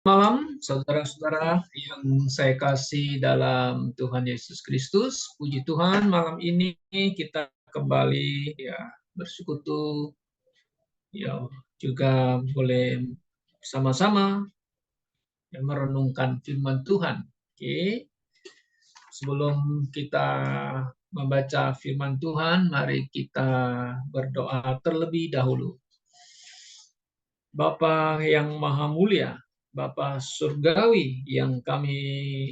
Malam, saudara-saudara yang saya kasih dalam Tuhan Yesus Kristus. Puji Tuhan, malam ini kita kembali ya bersekutu, ya juga boleh sama-sama ya, merenungkan firman Tuhan. Oke, sebelum kita membaca firman Tuhan, mari kita berdoa terlebih dahulu. Bapa yang Maha Mulia, Bapa Surgawi yang kami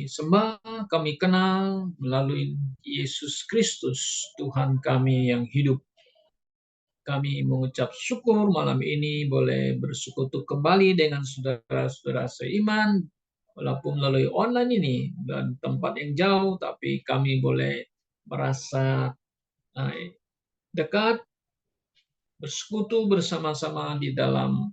sembah, kami kenal melalui Yesus Kristus, Tuhan kami yang hidup. Kami mengucap syukur malam ini boleh bersekutu kembali dengan saudara-saudara seiman, walaupun melalui online ini dan tempat yang jauh, tapi kami boleh merasa dekat, bersekutu bersama-sama di dalam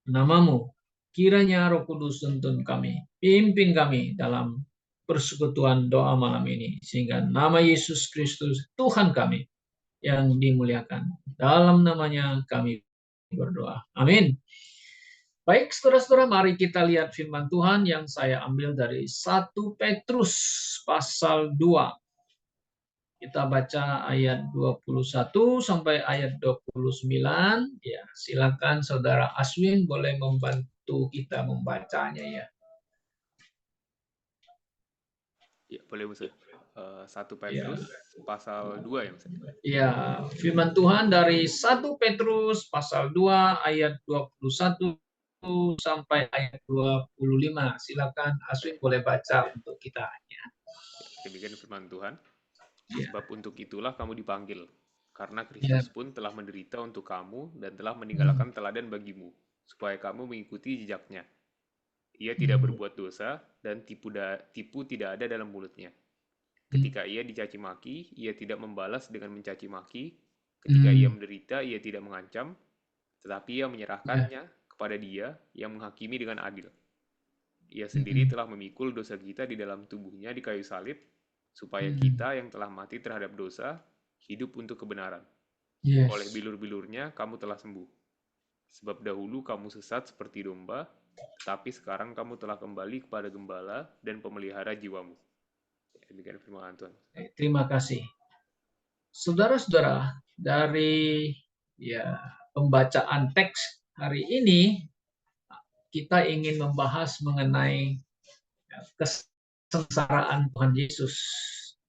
namamu. Kiranya Roh Kudus tuntun kami, pimpin kami dalam persekutuan doa malam ini, sehingga nama Yesus Kristus Tuhan kami yang dimuliakan. Dalam namanya kami berdoa. Amin. Baik, saudara-saudara, mari kita lihat firman Tuhan yang saya ambil dari 1 Petrus pasal 2. Kita baca ayat 21 sampai ayat 29. Ya, silakan Saudara Aswin boleh membantu kita membacanya ya. Ya, boleh Musa. 1 Petrus pasal 2 ya Musa. Ya, firman Tuhan dari 1 Petrus pasal 2 ayat 21 sampai ayat 25. Silakan Aswin boleh baca untuk kita. Ya, demikian firman Tuhan. Ya. Sebab untuk itulah kamu dipanggil, karena Ya. Kristus pun telah menderita untuk kamu dan telah meninggalkan teladan bagimu, supaya kamu mengikuti jejaknya. Ia tidak berbuat dosa dan tipu tidak ada dalam mulutnya. Ketika ia dicaci maki, ia tidak membalas dengan mencaci maki. Ketika ia menderita, ia tidak mengancam, tetapi ia menyerahkannya kepada Dia yang menghakimi dengan adil. Ia sendiri telah memikul dosa kita di dalam tubuhnya di kayu salib, supaya kita yang telah mati terhadap dosa, hidup untuk kebenaran. Yes. Oleh bilur-bilurnya kamu telah sembuh. Sebab dahulu kamu sesat seperti domba, tetapi sekarang kamu telah kembali kepada gembala dan pemelihara jiwamu. Demikian firman Tuhan. Terima kasih. Saudara-saudara, dari ya pembacaan teks hari ini kita ingin membahas mengenai kesengsaraan Tuhan Yesus.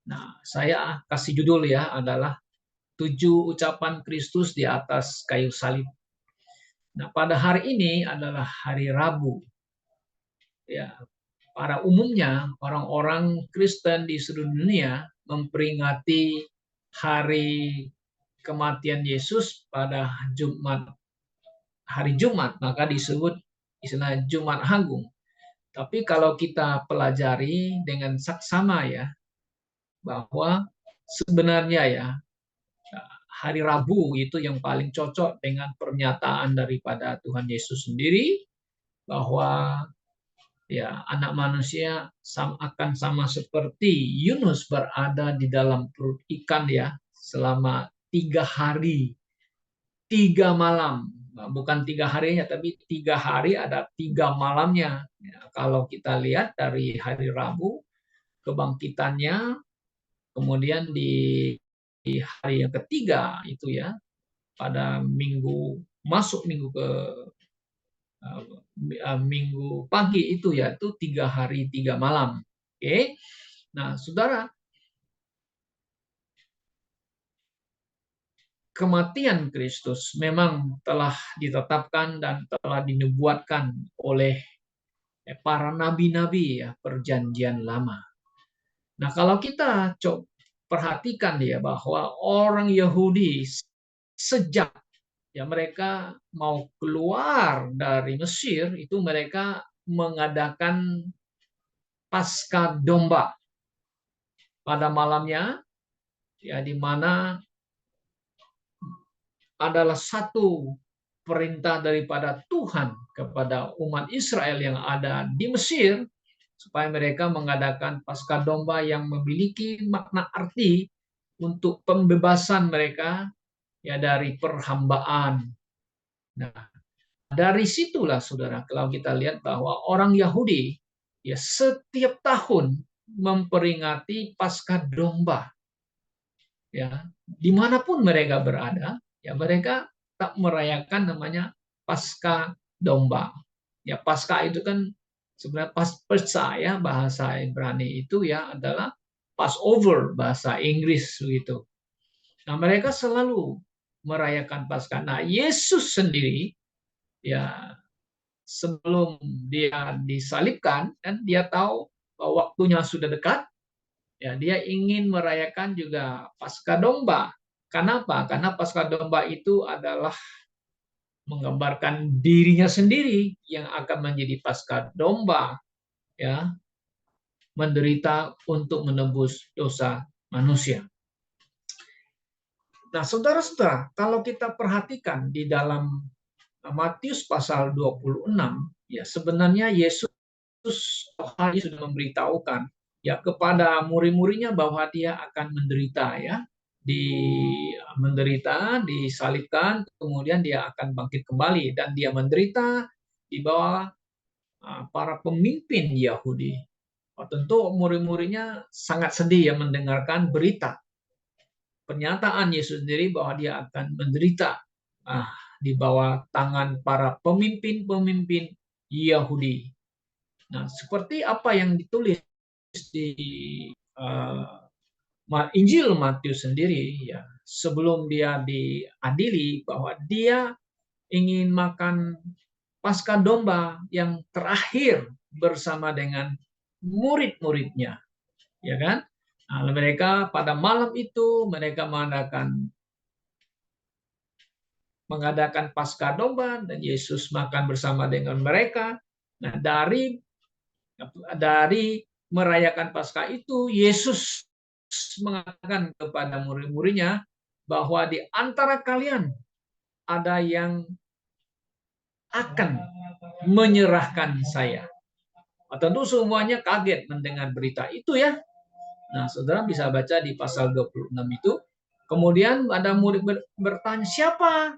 Nah, saya kasih judul ya adalah 7 ucapan Kristus di atas kayu salib. Nah, pada hari ini adalah hari Rabu. Ya, pada umumnya orang-orang Kristen di seluruh dunia memperingati hari kematian Yesus pada hari Jumat, maka disebut istilah Jumat Agung. Tapi kalau kita pelajari dengan saksama ya, bahwa sebenarnya ya hari Rabu itu yang paling cocok dengan pernyataan daripada Tuhan Yesus sendiri, bahwa ya anak manusia akan sama seperti Yunus berada di dalam perut ikan ya selama 3 hari 3 malam. Bukan 3 harinya, tapi 3 hari ada 3 malamnya. Ya, kalau kita lihat dari hari Rabu, kebangkitannya, kemudian di hari yang ketiga itu ya, pada masuk minggu pagi itu ya, itu 3 hari 3 malam. Oke. Nah, saudara, kematian Kristus memang telah ditetapkan dan telah dinubuatkan oleh para nabi-nabi ya perjanjian lama. Nah, kalau kita perhatikan ya bahwa orang Yahudi sejak ya mereka mau keluar dari Mesir itu mereka mengadakan Paskah domba pada malamnya ya di mana adalah satu perintah daripada Tuhan kepada umat Israel yang ada di Mesir supaya mereka mengadakan Paskah domba yang memiliki makna arti untuk pembebasan mereka ya dari perhambaan. Nah, dari situlah saudara, kalau kita lihat bahwa orang Yahudi ya setiap tahun memperingati Paskah Domba, ya dimanapun mereka berada, ya mereka tak merayakan namanya Paskah Domba. Ya Paskah itu kan sebenarnya Pesah ya, bahasa Ibrani itu ya adalah Passover bahasa Inggris begitu. Nah mereka selalu merayakan Paskah. Nah Yesus sendiri ya sebelum dia disalibkan kan dia tahu bahwa waktunya sudah dekat. Ya, dia ingin merayakan juga Paskah Domba. Kenapa? Karena Paskah Domba itu adalah menggambarkan dirinya sendiri yang akan menjadi Paskah Domba, ya, menderita untuk menebus dosa manusia. Nah, saudara-saudara, kalau kita perhatikan di dalam Matius pasal 26, ya sebenarnya Yesus sudah memberitahukan ya kepada murid-muridnya bahwa dia akan menderita ya, disalibkan, kemudian dia akan bangkit kembali dan dia menderita di bawah para pemimpin Yahudi. Tentu murid-muridnya sangat sedih ya mendengarkan berita pernyataan Yesus sendiri bahwa dia akan menderita di bawah tangan para pemimpin-pemimpin Yahudi. Nah, seperti apa yang ditulis di Injil Matius sendiri, ya sebelum dia diadili bahwa dia ingin makan Paskah Domba yang terakhir bersama dengan murid-muridnya, ya kan? Nah, mereka pada malam itu mereka mengadakan Paskah Domba dan Yesus makan bersama dengan mereka. Nah, dari merayakan Paskah itu Yesus mengatakan kepada murid-muridnya bahwa di antara kalian ada yang akan menyerahkan saya. Tentu semuanya kaget mendengar berita itu ya. Nah, saudara bisa baca di pasal 26 itu. Kemudian ada murid bertanya, siapa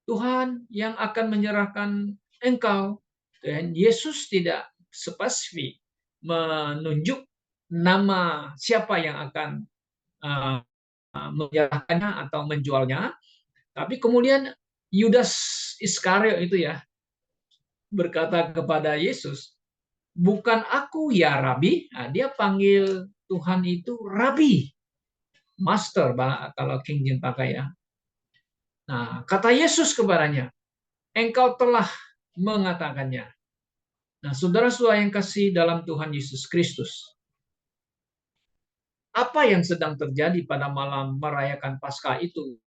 Tuhan yang akan menyerahkan engkau? Dan Yesus tidak spesifik menunjuk nama siapa yang akan menyerahkannya atau menjualnya. Tapi kemudian Yudas Iskariot itu ya berkata kepada Yesus, bukan aku ya Rabi. Nah, dia panggil Tuhan itu Rabi, Master kalau King James pakai ya. Nah, kata Yesus kepadanya, engkau telah mengatakannya. Nah, saudara-saudara yang kasih dalam Tuhan Yesus Kristus, apa yang sedang terjadi pada malam merayakan Paskah itu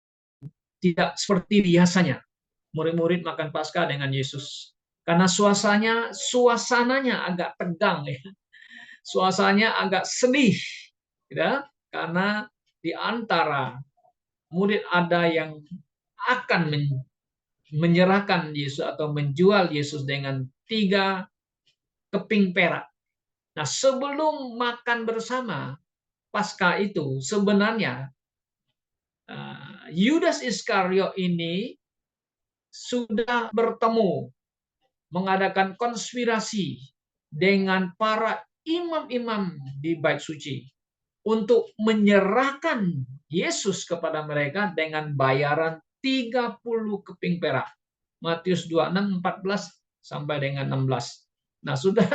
tidak seperti biasanya. Murid-murid makan Paskah dengan Yesus. Karena suasananya agak tegang ya. Suasananya agak sedih. Ya, karena di antara murid ada yang akan menyerahkan Yesus atau menjual Yesus dengan 3 keping perak. Nah, sebelum makan bersama Paskah itu sebenarnya Yudas Iskariot ini sudah bertemu, mengadakan konspirasi dengan para imam-imam di Bait Suci untuk menyerahkan Yesus kepada mereka dengan bayaran 30 keping perak. Matius 26, 14 sampai dengan 16. Nah, sudah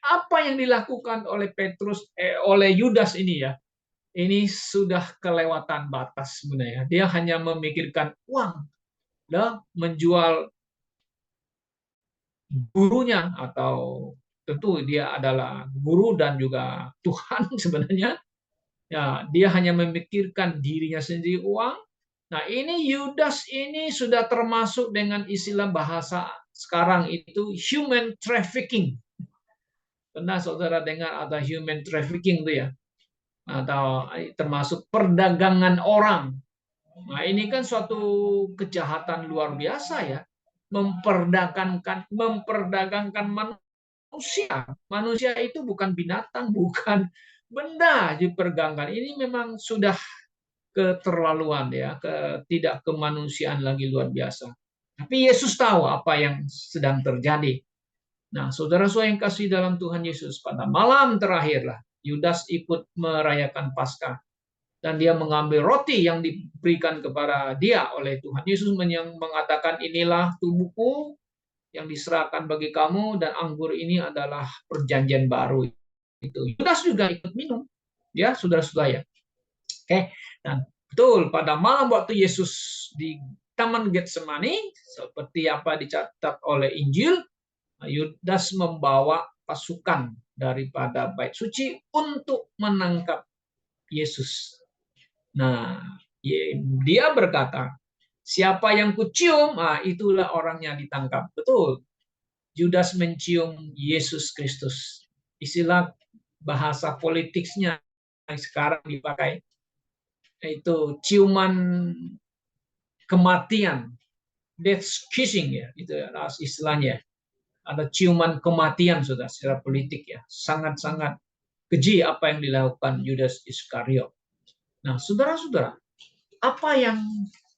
apa yang dilakukan oleh oleh Yudas ini ya? Ini sudah kelewatan batas sebenarnya. Dia hanya memikirkan uang, menjual gurunya atau tentu dia adalah guru dan juga Tuhan sebenarnya. Ya, dia hanya memikirkan dirinya sendiri uang. Nah, ini Yudas ini sudah termasuk dengan istilah bahasa sekarang itu human trafficking. Pernah saudara dengar ada human trafficking itu ya? Atau termasuk perdagangan orang. Nah, ini kan suatu kejahatan luar biasa ya. Memperdagangkan manusia. Manusia itu bukan binatang, bukan benda diperdagangkan. Ini memang sudah keterlaluan ya, tidak kemanusiaan lagi luar biasa. Tapi Yesus tahu apa yang sedang terjadi. Nah, saudara-saudara yang kasih dalam Tuhan Yesus, pada malam terakhirlah Yudas ikut merayakan Paskah dan dia mengambil roti yang diberikan kepada dia oleh Tuhan Yesus yang mengatakan, inilah tubuhku yang diserahkan bagi kamu, dan anggur ini adalah perjanjian baru. Itu Yudas juga ikut minum, ya saudara-saudara ya. Oke, dan betul pada malam waktu Yesus di Taman Getsemani, seperti apa dicatat oleh Injil, Yudas membawa pasukan daripada bait suci untuk menangkap Yesus. Nah, dia berkata, siapa yang kucium, itulah orang yang ditangkap. Betul, Yudas mencium Yesus Kristus. Istilah bahasa politiknya yang sekarang dipakai itu ciuman kematian, death kissing ya, itu istilahnya. Ada ciuman kematian sudah secara politik ya, sangat-sangat keji apa yang dilakukan Yudas Iskariot. Nah, saudara-saudara, apa yang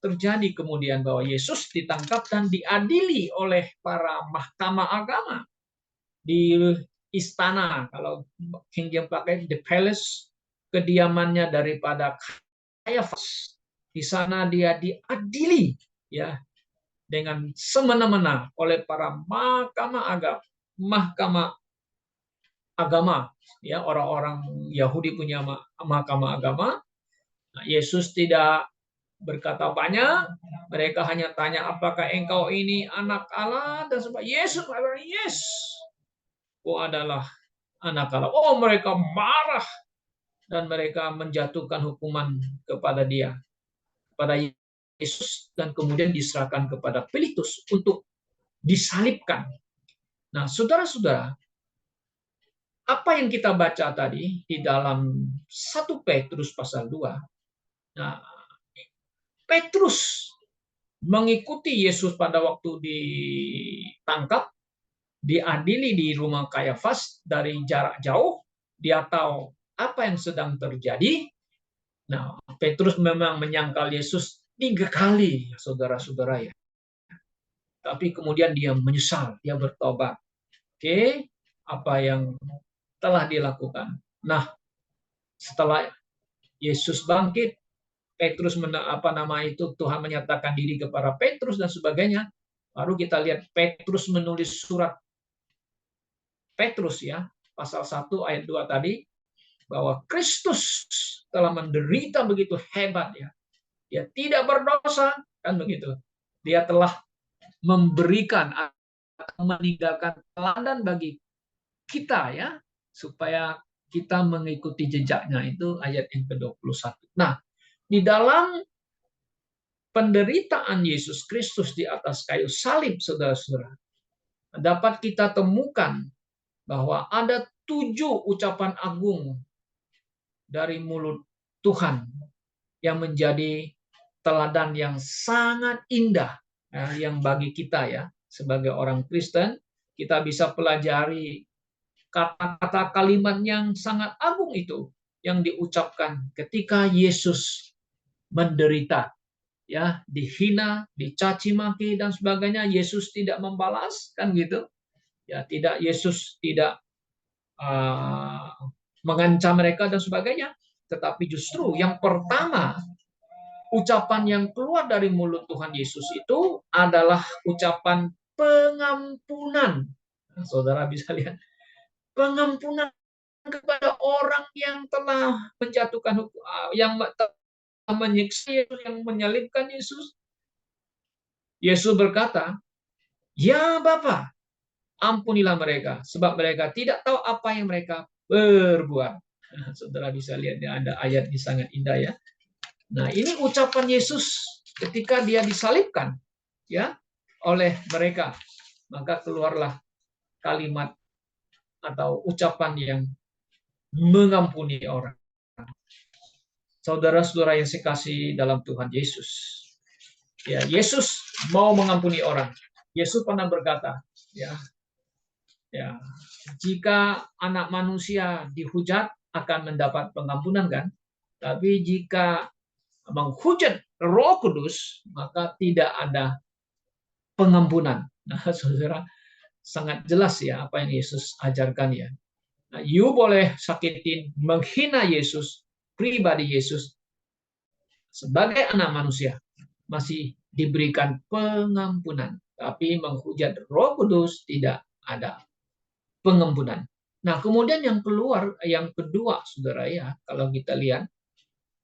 terjadi kemudian bahwa Yesus ditangkap dan diadili oleh para mahkamah agama di istana, kalau King James pakai the palace, kediamannya daripada Kayafas. Di sana dia diadili ya dengan semena-mena oleh para mahkamah agama ya, orang-orang Yahudi punya mahkamah agama. Nah, Yesus tidak berkata banyak, mereka hanya tanya apakah engkau ini anak Allah, dan sebagainya. Yesus adalah yes, adalah anak Allah. Oh, mereka marah dan mereka menjatuhkan hukuman kepada dia, kepada Yesus, dan kemudian diserahkan kepada Pilatus untuk disalibkan. Nah, saudara-saudara, apa yang kita baca tadi di dalam 1 Petrus pasal 2, nah, Petrus mengikuti Yesus pada waktu ditangkap, diadili di rumah Kayafas dari jarak jauh, dia tahu apa yang sedang terjadi. Nah, Petrus memang menyangkal Yesus 3 kali, saudara-saudara ya. Tapi kemudian dia menyesal, dia bertobat. Oke, apa yang telah dilakukan. Nah, setelah Yesus bangkit, Petrus Tuhan menyatakan diri kepada Petrus dan sebagainya. Baru kita lihat Petrus menulis surat Petrus ya, pasal 1 ayat 2 tadi, bahwa Kristus telah menderita begitu hebat ya. Dia tidak berdosa kan begitu. Dia telah memberikan atau meninggalkan teladan bagi kita ya, supaya kita mengikuti jejaknya. Itu ayat yang ke-21. Nah, di dalam penderitaan Yesus Kristus di atas kayu salib, saudara-saudara, dapat kita temukan bahwa ada 7 ucapan agung dari mulut Tuhan yang menjadi teladan yang sangat indah yang bagi kita ya, sebagai orang Kristen, kita bisa pelajari kata-kata kalimat yang sangat agung itu yang diucapkan ketika Yesus menderita ya, dihina, dicaci maki dan sebagainya. Yesus tidak membalas kan gitu ya, Yesus tidak mengancam mereka dan sebagainya, tetapi justru yang pertama ucapan yang keluar dari mulut Tuhan Yesus itu adalah ucapan pengampunan. Nah, saudara bisa lihat, pengampunan kepada orang yang telah menjatuhkan hukum, yang telah menyiksa, yang menyalibkan Yesus. Yesus berkata, ya Bapa, ampunilah mereka, sebab mereka tidak tahu apa yang mereka berbuat. Nah, saudara bisa lihat ya, ada ayat yang sangat indah ya. Nah, ini ucapan Yesus ketika dia disalibkan ya oleh mereka. Maka keluarlah kalimat atau ucapan yang mengampuni orang. Saudara-saudara yang saya kasih dalam Tuhan Yesus. Ya, Yesus mau mengampuni orang. Yesus pernah berkata, ya, jika anak manusia dihujat akan mendapat pengampunan kan? Tapi jika menghujat Roh Kudus, maka tidak ada pengampunan. Nah, saudara, sangat jelas ya apa yang Yesus ajarkan ya. Nah, you boleh sakitin, menghina Yesus, pribadi Yesus, sebagai anak manusia, masih diberikan pengampunan. Tapi menghujat Roh Kudus tidak ada pengampunan. Nah, kemudian yang kedua, saudara ya, kalau kita lihat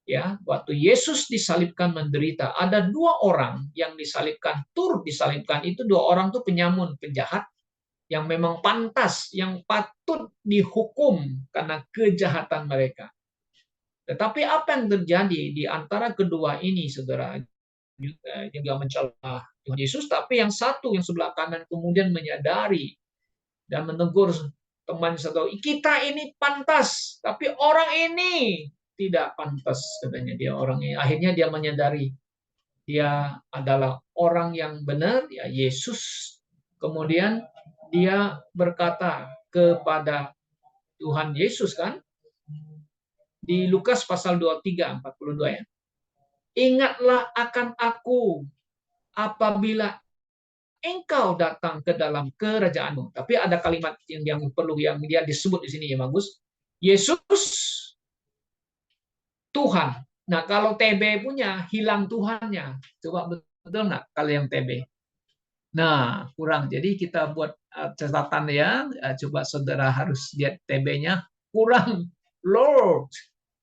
ya, waktu Yesus disalibkan menderita, ada dua orang yang disalibkan, turut disalibkan, itu dua orang tuh penyamun, penjahat yang memang pantas, yang patut dihukum karena kejahatan mereka. Tetapi apa yang terjadi di antara kedua ini, saudara, juga mencela Tuhan Yesus, tapi yang satu yang sebelah kanan kemudian menyadari dan menegur teman satu, kita ini pantas, tapi orang ini tidak pantas, katanya dia orang ini. Akhirnya dia menyadari dia adalah orang yang benar, ya Yesus. Kemudian dia berkata kepada Tuhan Yesus kan, di Lukas pasal 23, 42 ya. Ingatlah akan aku apabila engkau datang ke dalam kerajaanmu. Tapi ada kalimat yang perlu yang dia disebut di sini ya bagus. Yesus Tuhan. Nah, kalau TB punya hilang Tuhannya. Coba betul nggak kalau yang TB? Nah, kurang. Jadi kita buat catatan ya. Coba saudara harus lihat TB-nya. Kurang. Lord.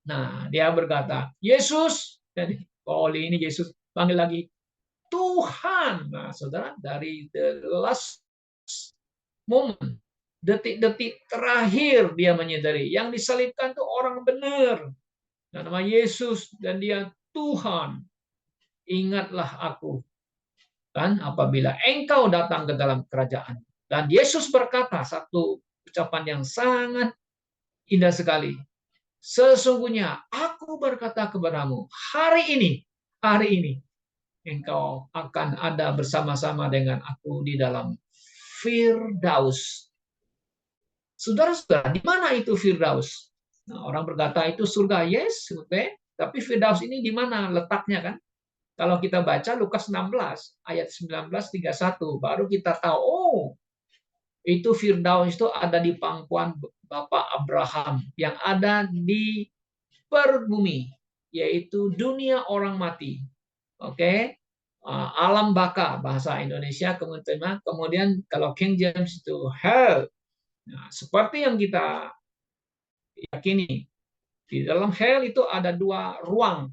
Nah, dia berkata, Yesus. Jadi, oli ini Yesus panggil lagi, Tuhan. Nah, saudara, dari the last moment, detik-detik terakhir dia menyadari yang disalibkan itu orang benar. Nama Yesus dan dia Tuhan. Ingatlah aku kan apabila engkau datang ke dalam kerajaan. Dan Yesus berkata satu ucapan yang sangat indah sekali. Sesungguhnya aku berkata kepadamu, hari ini engkau akan ada bersama-sama dengan aku di dalam Firdaus. Saudara-saudara, di mana itu Firdaus? Nah, orang berkata itu surga, yes, okay. Tapi Firdaus ini di mana letaknya kan? Kalau kita baca Lukas 16 ayat 19:31, baru kita tahu, oh, itu Firdaus itu ada di pangkuan Bapak Abraham yang ada di perut bumi, yaitu dunia orang mati. Oke, alam baka bahasa Indonesia, kemudian kalau King James itu hell. Nah, seperti yang kita yakini, di dalam hell itu ada dua ruang.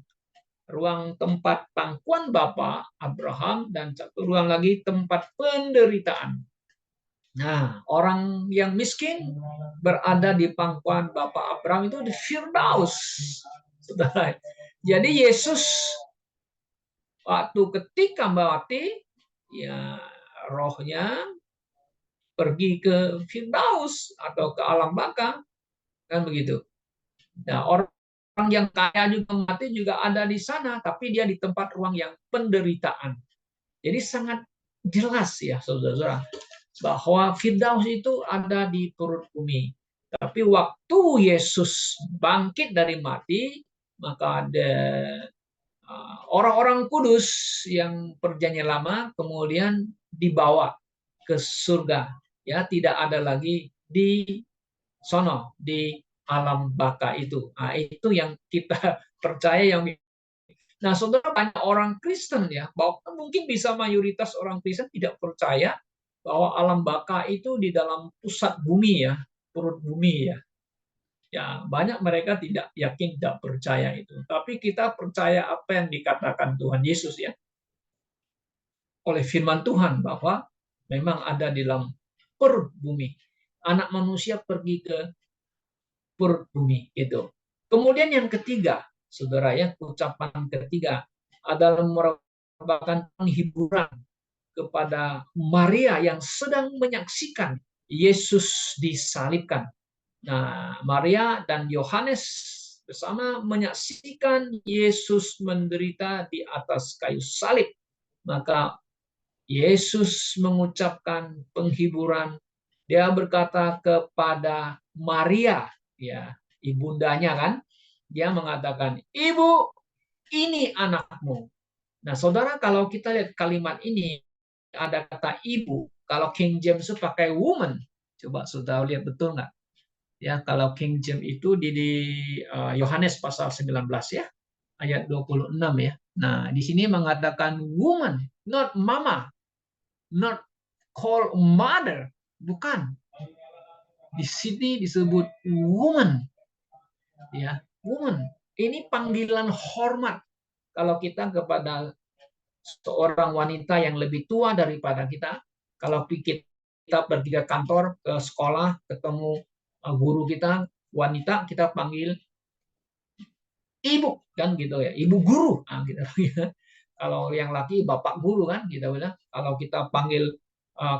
Ruang tempat pangkuan Bapa Abraham dan satu ruang lagi tempat penderitaan. Nah, orang yang miskin berada di pangkuan Bapa Abraham itu di Firdaus. Saudara. Jadi Yesus waktu ketika mati, ya rohnya pergi ke Firdaus atau ke alam baka, kan begitu. Nah, orang yang kaya juga mati juga ada di sana, tapi dia di tempat ruang yang penderitaan. Jadi sangat jelas ya saudara-saudara, bahwa Firdaus itu ada di perut bumi. Tapi waktu Yesus bangkit dari mati, maka ada orang-orang kudus yang perjanjian lama kemudian dibawa ke surga. Ya, tidak ada lagi di sono, di alam baka itu. Nah, itu yang kita percaya yang. Nah, saudara, banyak orang Kristen ya, bahwa mungkin bisa mayoritas orang Kristen tidak percaya bahwa alam baka itu di dalam pusat bumi ya, perut bumi ya. Ya, banyak mereka tidak yakin, tidak percaya itu. Tapi kita percaya apa yang dikatakan Tuhan Yesus ya, oleh firman Tuhan bahwa memang ada di dalam perut bumi. Anak manusia pergi ke perut bumi itu. Kemudian yang ketiga, saudara ya, ucapan ketiga adalah merupakan penghiburan kepada Maria yang sedang menyaksikan Yesus disalibkan. Nah, Maria dan Yohanes bersama menyaksikan Yesus menderita di atas kayu salib. Maka Yesus mengucapkan penghiburan. Dia berkata kepada Maria, ya, ibundanya kan, dia mengatakan, "Ibu, ini anakmu." Nah, saudara, kalau kita lihat kalimat ini, ada kata ibu. Kalau King James itu pakai woman. Coba saudara lihat betul nggak? Ya, kalau King James itu di Yohanes pasal 19 ya, ayat 26 ya. Nah, di sini mengatakan woman, not mama, not call mother, bukan. Di sini disebut woman, ya, woman. Ini panggilan hormat kalau kita kepada seorang wanita yang lebih tua daripada kita. Kalau kita pergi ke kantor, ke sekolah, ketemu guru kita wanita, kita panggil ibu kan gitu ya, ibu guru. Nah, gitu. Kalau yang laki bapak guru kan gitu bilang. Kalau kita panggil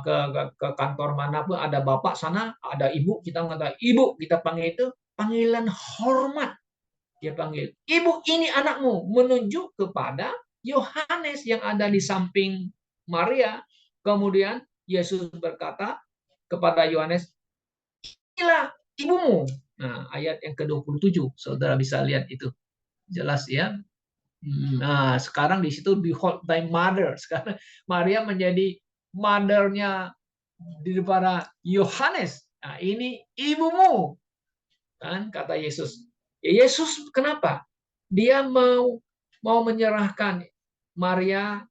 ke kantor manapun ada bapak sana, ada ibu, kita mengatakan ibu, kita panggil itu panggilan hormat. Dia panggil, ibu ini anakmu, menunjuk kepada Yohanes yang ada di samping Maria. Kemudian Yesus berkata kepada Yohanes, inilah ibumu. Nah, ayat yang ke-27, saudara bisa lihat itu. Jelas ya. Nah, sekarang di situ behold thy mother. Sekarang Maria menjadi mothernya daripada Yohanes. Nah, ini ibumu. Kan kata Yesus. Ya, Yesus kenapa? Dia mau menyerahkan Maria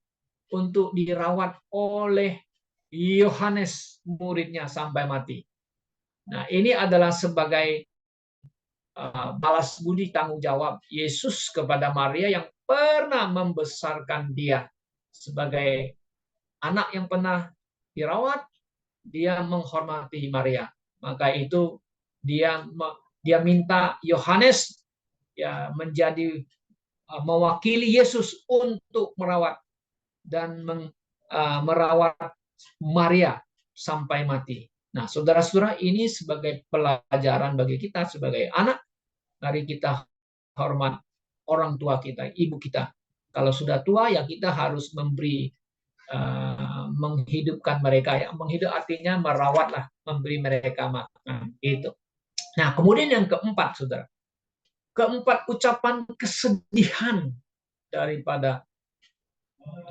untuk dirawat oleh Yohanes muridnya sampai mati. Nah, ini adalah sebagai balas budi tanggung jawab Yesus kepada Maria yang pernah membesarkan dia sebagai anak yang pernah dirawat. Dia menghormati Maria, maka itu dia minta Yohanes ya menjadi mewakili Yesus untuk merawat dan merawat Maria sampai mati. Nah, saudara-saudara, ini sebagai pelajaran bagi kita sebagai anak. Mari kita hormat orang tua kita, ibu kita. Kalau sudah tua ya kita harus memberi menghidupkan mereka ya. Menghidup artinya merawatlah, memberi mereka makan. Itu. Nah, kemudian yang keempat, saudara. Keempat, ucapan kesedihan daripada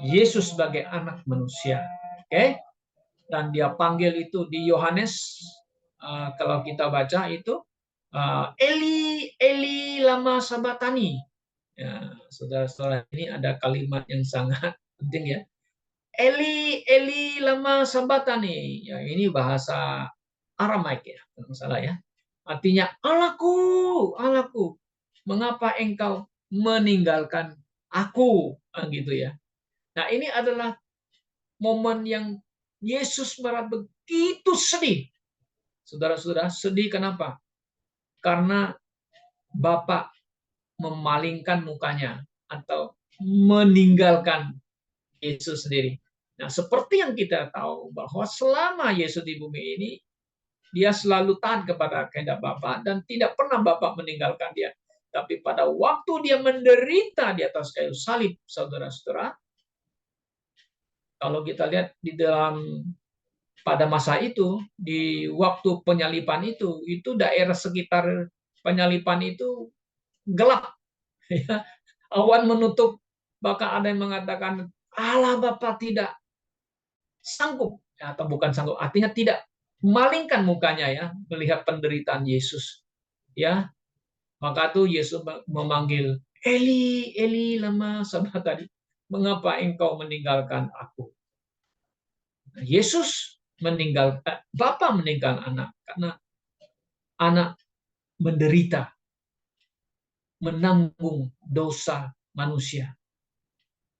Yesus sebagai anak manusia. Oke? Dan dia panggil itu di Yohanes, kalau kita baca itu, Eli, Eli lama sabatani. Ya, saudara-saudara, ini ada kalimat yang sangat penting ya. Eli, Eli lama sabatani. Ya, ini bahasa Aramaik ya, kalau salah ya. Artinya, Allahku, Allahku, mengapa engkau meninggalkan aku? Gitu ya. Nah, ini adalah momen yang Yesus merasa begitu sedih. Saudara-saudara, sedih kenapa? Karena Bapak memalingkan mukanya atau meninggalkan Yesus sendiri. Nah, seperti yang kita tahu bahwa selama Yesus di bumi ini, dia selalu taat kepada kehendak Bapa dan tidak pernah Bapa meninggalkan dia. Tapi pada waktu dia menderita di atas kayu salib, saudara-saudara, kalau kita lihat di dalam pada masa itu, di waktu penyalipan itu daerah sekitar penyalipan itu gelap. Awan menutup, bahkan ada yang mengatakan Allah Bapa tidak sanggup, atau bukan sanggup, artinya tidak memalingkan mukanya ya melihat penderitaan Yesus. Ya, maka tuh Yesus memanggil Eli, Eli lama sabachthani, mengapa engkau meninggalkan aku? Yesus Bapa meninggal anak karena anak menderita, menanggung dosa manusia.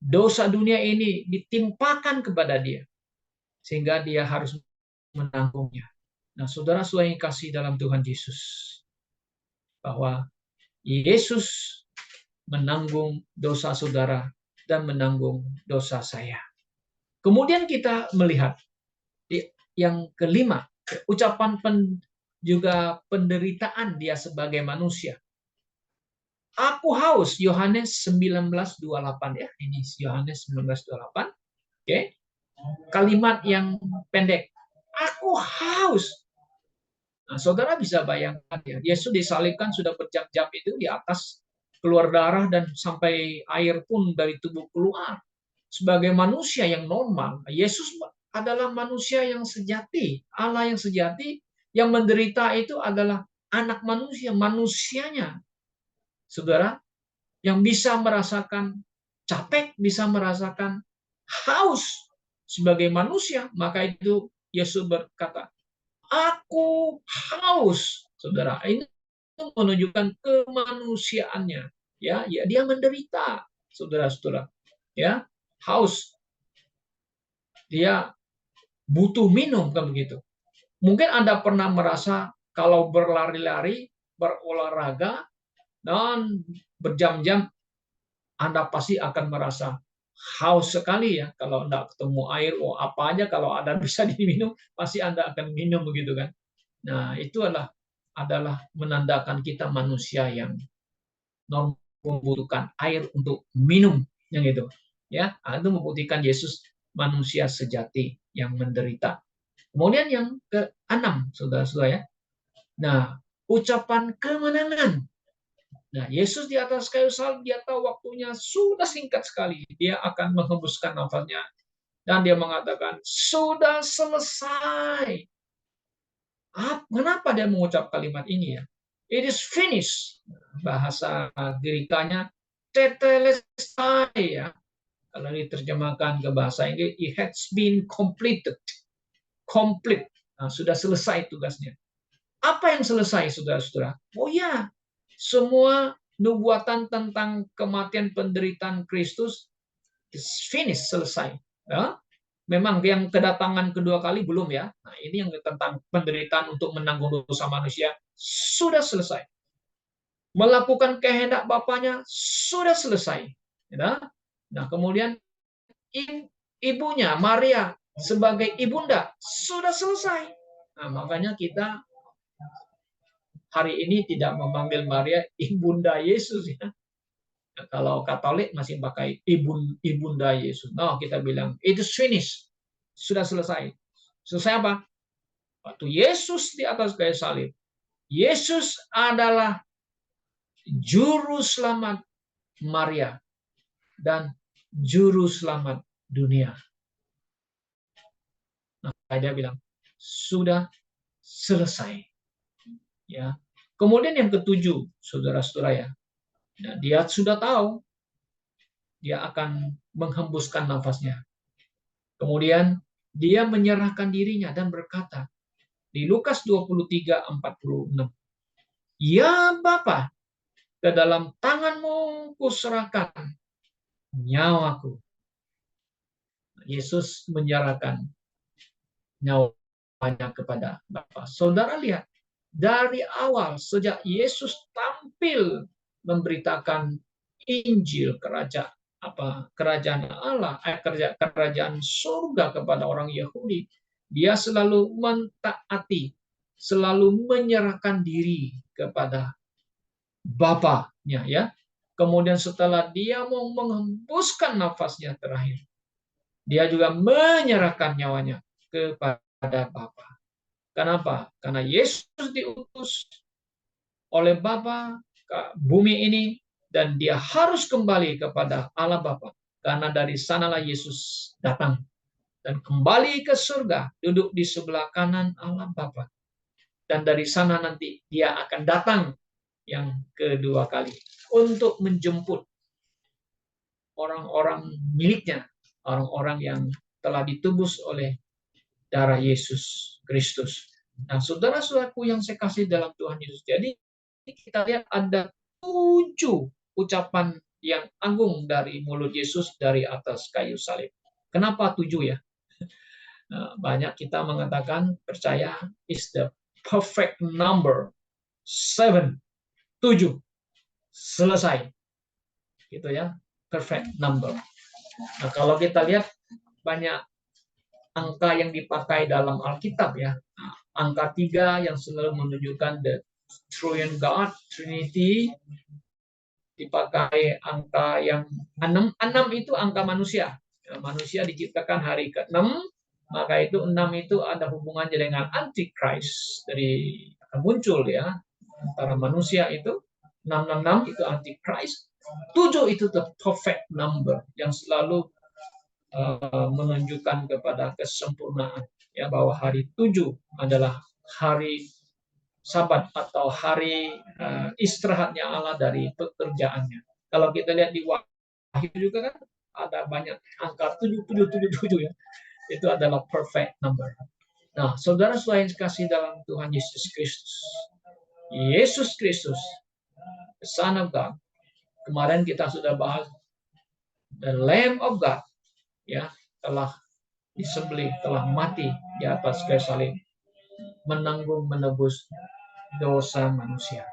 Dosa dunia ini ditimpakan kepada dia, sehingga dia harus menanggungnya. Nah, saudara-saudara yang kasih dalam Tuhan Yesus, bahwa Yesus menanggung dosa saudara dan menanggung dosa saya. Kemudian kita melihat yang kelima, ucapan juga penderitaan dia sebagai manusia. Aku haus, Yohanes 19:28 ya. Ini Yohanes 19:28. Oke. Kalimat yang pendek. Aku haus. Nah, saudara bisa bayangkan ya, Yesus disalibkan sudah berjam-jam itu di atas, keluar darah dan sampai air pun dari tubuh keluar. sebagai manusia yang normal. Yesus adalah manusia yang sejati, Allah yang sejati, yang menderita itu adalah anak manusia, manusianya. Saudara, yang bisa merasakan capek, bisa merasakan haus sebagai manusia, maka itu Yesus berkata, aku haus. Saudara, ini menunjukkan kemanusiaannya. Ya, dia menderita, saudara-saudara. Ya, haus. Dia butuh minum, kan begitu. Mungkin Anda pernah merasa kalau berlari-lari, berolahraga, dan berjam-jam, Anda pasti akan merasa haus sekali ya. Kalau Anda ketemu air, apa aja kalau ada bisa diminum, pasti Anda akan minum begitu kan. Nah, itu adalah menandakan kita manusia yang membutuhkan air untuk minum, yang itu. Ya, itu membuktikan Yesus manusia sejati yang menderita. Kemudian yang keenam, saudara-saudara ya. Nah, ucapan kemenangan. Nah, Yesus di atas kayu salib, dia tahu waktunya sudah singkat sekali. Dia akan menghembuskan nafasnya. Dan dia mengatakan, sudah selesai. Kenapa dia mengucap kalimat ini ya? It is finished. Bahasa Girikanya, tetelestai ya. Kalau diterjemahkan ke bahasa Inggris, it has been completed. Complete. Nah, sudah selesai tugasnya. Apa yang selesai, saudara-saudara? Oh ya, semua nubuatan tentang kematian penderitaan Kristus is finished, selesai. Ya? Memang yang kedatangan kedua kali belum ya. Nah, ini yang tentang penderitaan untuk menanggung dosa manusia sudah selesai. Melakukan kehendak Bapaknya sudah selesai. Ya? Nah, kemudian ibunya Maria sebagai ibunda sudah selesai. Nah, makanya kita hari ini tidak memanggil Maria ibunda Yesus ya. Nah, kalau Katolik masih pakai ibunda Yesus. No, kita bilang it is finished. Sudah selesai. Selesai apa? Waktu Yesus di atas kayu salib, Yesus adalah juru selamat Maria dan juru selamat dunia. Nah, dia bilang sudah selesai. Ya. Kemudian yang ketujuh, saudara-saudara ya, nah, dia sudah tahu dia akan menghembuskan nafasnya. Kemudian dia menyerahkan dirinya dan berkata di Lukas 23:46, "Ya Bapa, ke dalam tanganmu kuserahkan nyawaku." Yesus menyerahkan nyawanya kepada Bapa. Saudara lihat, dari awal sejak Yesus tampil memberitakan Injil kerajaan Allah, kerajaan surga kepada orang Yahudi, dia selalu mentaati, selalu menyerahkan diri kepada Bapaknya ya. Kemudian setelah dia mau menghembuskan nafasnya terakhir, dia juga menyerahkan nyawanya kepada Bapa. Kenapa? Karena Yesus diutus oleh Bapa ke bumi ini dan dia harus kembali kepada Allah Bapa. Karena dari sanalah Yesus datang dan kembali ke surga, duduk di sebelah kanan Allah Bapa. Dan dari sana nanti dia akan datang yang kedua kali untuk menjemput orang-orang miliknya, orang-orang yang telah ditebus oleh darah Yesus Kristus. Nah, saudara-saudaraku yang saya kasih dalam Tuhan Yesus. Jadi kita lihat ada 7 ucapan yang agung dari mulut Yesus dari atas kayu salib. Kenapa 7 ya? Nah, banyak kita mengatakan percaya is the perfect number. 7, 7. Selesai. Gitu ya. Perfect number. Nah, kalau kita lihat banyak angka yang dipakai dalam Alkitab ya. Nah, angka 3 yang selalu menunjukkan the Triune God, Trinity, dipakai angka yang 6. 6 itu angka manusia. Ya, manusia diciptakan hari ke-6, maka itu 6 itu ada hubungannya dengan Antichrist. Dari akan muncul ya antara manusia itu 666 itu Antichrist. 7 itu the perfect number yang selalu menunjukkan kepada kesempurnaan, ya, bahwa hari 7 adalah hari Sabat atau hari istirahatnya Allah dari pekerjaannya. Kalau kita lihat di Wahyu juga kan ada banyak angka 7777 ya. Itu adalah perfect number. Nah, saudara-saudara yang kasih dalam Tuhan Yesus Kristus. Yesus Kristus, the Son of God. Kemarin kita sudah bahas the Lamb of God, ya, telah disembelih, telah mati di atas kayu salib, menanggung menebus dosa manusia.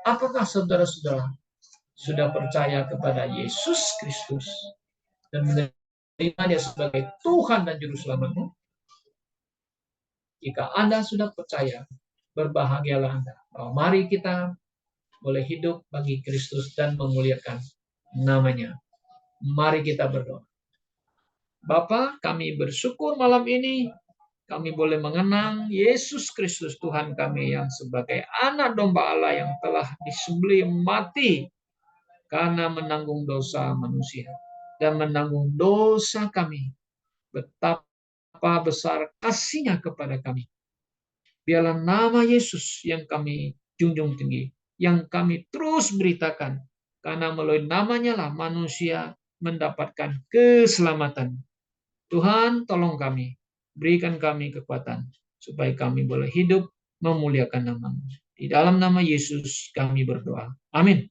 Apakah saudara-saudara sudah percaya kepada Yesus Kristus dan menerima Dia sebagai Tuhan dan Juru Selamatmu? Jika Anda sudah percaya, berbahagialah Anda. Mari kita boleh hidup bagi Kristus dan memuliakan namanya. Mari kita berdoa. Bapa, kami bersyukur malam ini kami boleh mengenang Yesus Kristus Tuhan kami yang sebagai anak domba Allah yang telah disembelih mati karena menanggung dosa manusia dan menanggung dosa kami. Betapa besar kasih-Nya kepada kami. Biarlah nama Yesus yang kami junjung tinggi, yang kami terus beritakan, karena melalui namanya lah manusia mendapatkan keselamatan. Tuhan, tolong kami, berikan kami kekuatan, supaya kami boleh hidup memuliakan nama-Mu. Di dalam nama Yesus kami berdoa. Amin.